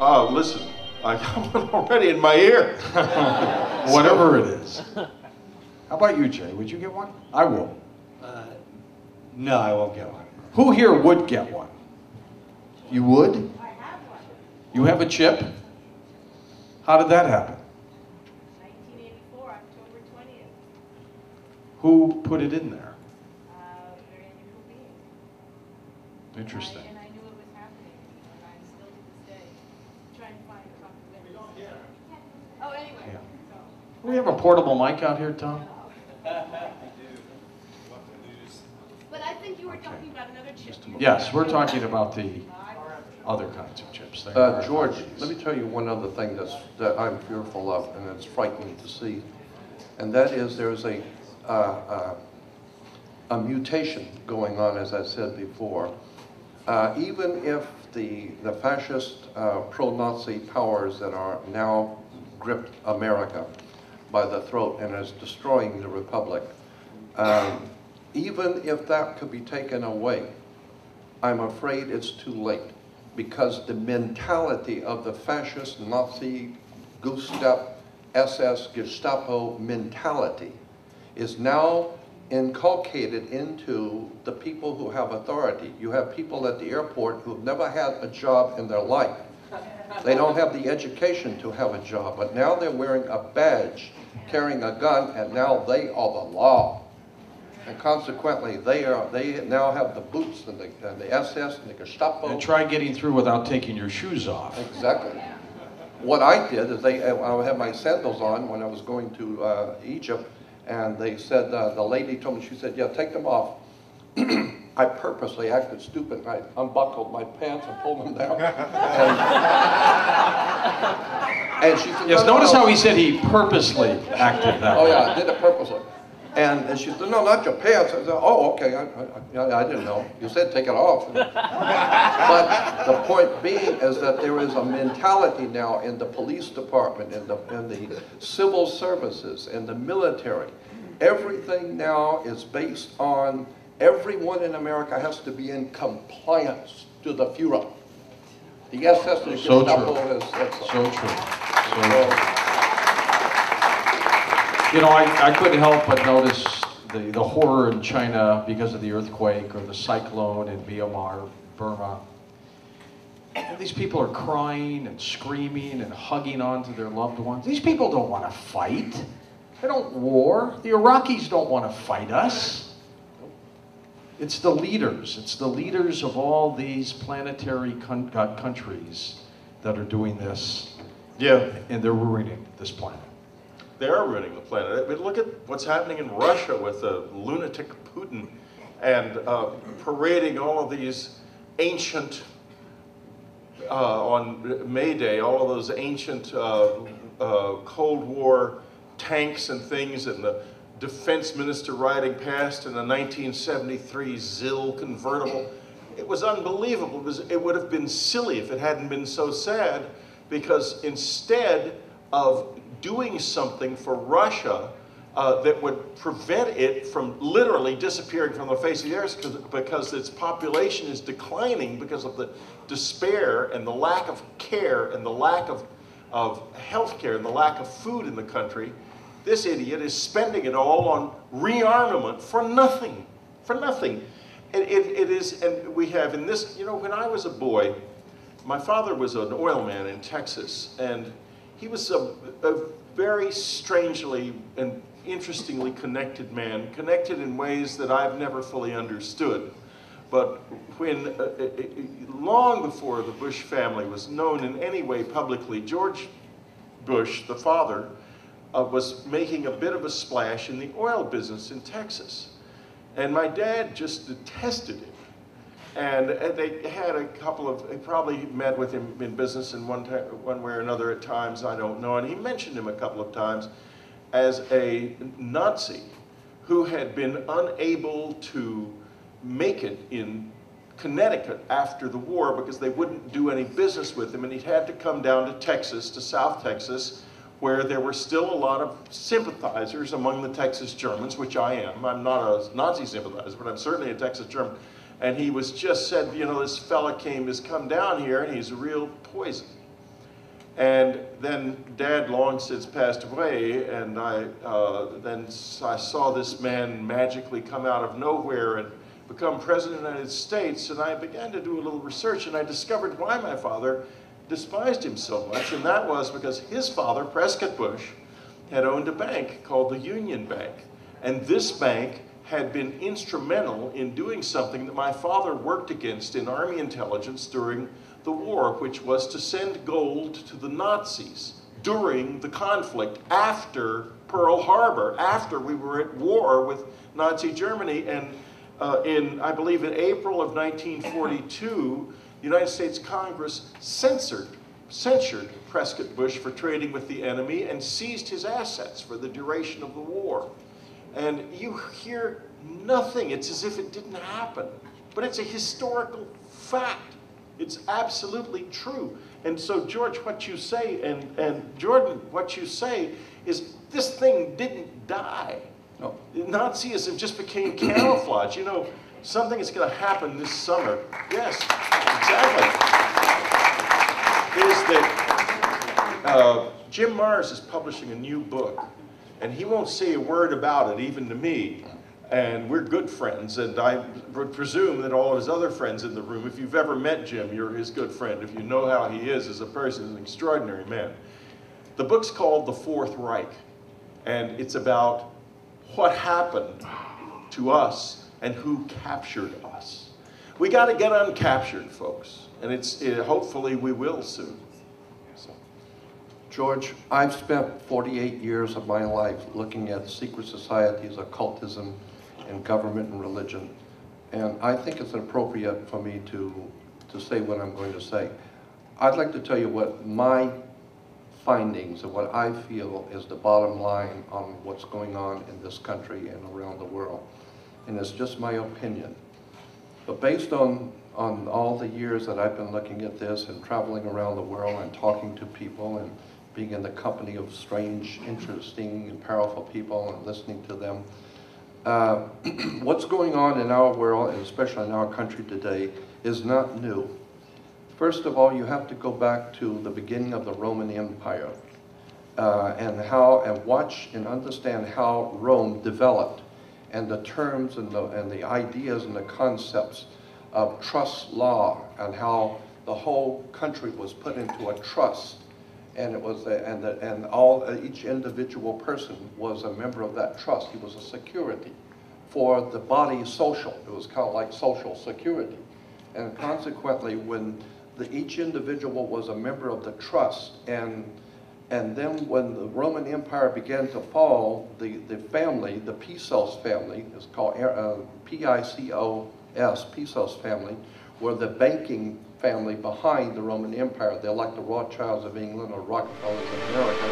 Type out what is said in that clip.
Listen, I got one already in my ear. Whatever it is. How about you, Jay? Would you get one? I will. No, I won't get one. Who here would get one? You would? I have one. You have a chip? How did that happen? 1984, October 20th. Who put it in there? Very unusual being. Interesting. And I knew it was happening, and I'm still to this day trying to find a copy of it. Oh, anyway. Yeah. So. Do we have a portable mic out here, Tom? But I think you were talking about another chip. Yes, we're talking about the other kinds of chips. George, let me tell you one other thing that I'm fearful of, and it's frightening to see, and that is there's a mutation going on, as I said before. Even if the fascist pro-Nazi powers that are now gripped America by the throat and is destroying the republic, even if that could be taken away, I'm afraid it's too late, because the mentality of the fascist Nazi Goose-step SS Gestapo mentality is now inculcated into the people who have authority. You have people at the airport who've never had a job in their life. They don't have the education to have a job, but now they're wearing a badge, carrying a gun, and now they are the law. And consequently, they now have the boots and the SS and the Gestapo. And try getting through without taking your shoes off. Exactly. What I did is I had my sandals on when I was going to Egypt, and they said, the lady told me, she said, yeah, take them off. I purposely acted stupid, and I unbuckled my pants and pulled them down. And she said, yes, no, notice no. how he said he purposely acted that way. Oh yeah, I did it purposely. And she said, no, not your pants. I said, oh, okay, I didn't know. You said take it off. But the point being is that there is a mentality now in the police department, in the civil services, in the military. Everything now is based on everyone in America has to be in compliance to the Führer. The SS and the So Gestapo true. is So true. So true. You know, I couldn't help but notice the horror in China because of the earthquake or the cyclone in Myanmar, Burma. And these people are crying and screaming and hugging on to their loved ones. These people don't want to fight. They don't war. The Iraqis don't want to fight us. It's the leaders. It's the leaders of all these planetary countries that are doing this. Yeah. And they're ruining this planet. They are ruining the planet. But look at what's happening in Russia with the lunatic Putin and parading all of these ancient, on May Day, all of those ancient Cold War tanks and things, and the defense minister riding past in a 1973 ZIL convertible. It was unbelievable. It would have been silly if it hadn't been so sad, because instead of doing something for Russia that would prevent it from literally disappearing from the face of the earth, because its population is declining because of the despair and the lack of care and the lack of health care and the lack of food in the country, this idiot is spending it all on rearmament for nothing, for nothing. It is, and we have in this, you know, when I was a boy, my father was an oil man in Texas, and he was a very strangely and interestingly connected man, connected in ways that I've never fully understood. But when, long before the Bush family was known in any way publicly, George Bush, the father, was making a bit of a splash in the oil business in Texas. And my dad just detested him. And they had a couple of, they probably met with him in business in one way or another at times, I don't know. And he mentioned him a couple of times as a Nazi who had been unable to make it in Connecticut after the war because they wouldn't do any business with him. And he'd had to come down to Texas, to South Texas, where there were still a lot of sympathizers among the Texas Germans, which I am. I'm not a Nazi sympathizer, but I'm certainly a Texas German. And he was just said, you know, this fella has come down here and he's a real poison. And then Dad long since passed away, and I saw this man magically come out of nowhere and become President of the United States, and I began to do a little research, and I discovered why my father despised him so much, and that was because his father, Prescott Bush, had owned a bank called the Union Bank. And this bank had been instrumental in doing something that my father worked against in Army intelligence during the war, which was to send gold to the Nazis during the conflict after Pearl Harbor, after we were at war with Nazi Germany. And I believe in April of 1942, the United States Congress censured Prescott Bush for trading with the enemy and seized his assets for the duration of the war. And you hear nothing. It's as if it didn't happen. But it's a historical fact. It's absolutely true. And so, George, what you say, and Jordan, what you say is this thing didn't die. No. Nazism just became camouflage. You know, something is going to happen this summer. Yes, exactly. Is that Jim Marrs is publishing a new book, and he won't say a word about it, even to me. And we're good friends, and I would presume that all of his other friends in the room, if you've ever met Jim, you're his good friend. If you know how he is as a person, he's an extraordinary man. The book's called The Fourth Reich, and it's about what happened to us and who captured us. We got to get uncaptured, folks, and hopefully we will soon. So. George, I've spent 48 years of my life looking at secret societies, occultism, and government and religion. And I think it's appropriate for me to say what I'm going to say. I'd like to tell you what my findings and what I feel is the bottom line on what's going on in this country and around the world. And it's just my opinion. But based on all the years that I've been looking at this and traveling around the world and talking to people and being in the company of strange, interesting, and powerful people and listening to them, what's going on in our world, and especially in our country today, is not new. First of all, you have to go back to the beginning of the Roman Empire and watch and understand how Rome developed, and the terms and the ideas and the concepts of trust law, and how the whole country was put into a trust, and it was each individual person was a member of that trust. He was a security for the body social. It was kind of like social security, and consequently, when each individual was a member of the trust, and then when the Roman Empire began to fall, the family, the Pisos family, is called P-I-C-O-S, Pisos family, were the banking family behind the Roman Empire. They're like the Rothschilds of England or Rockefellers of America.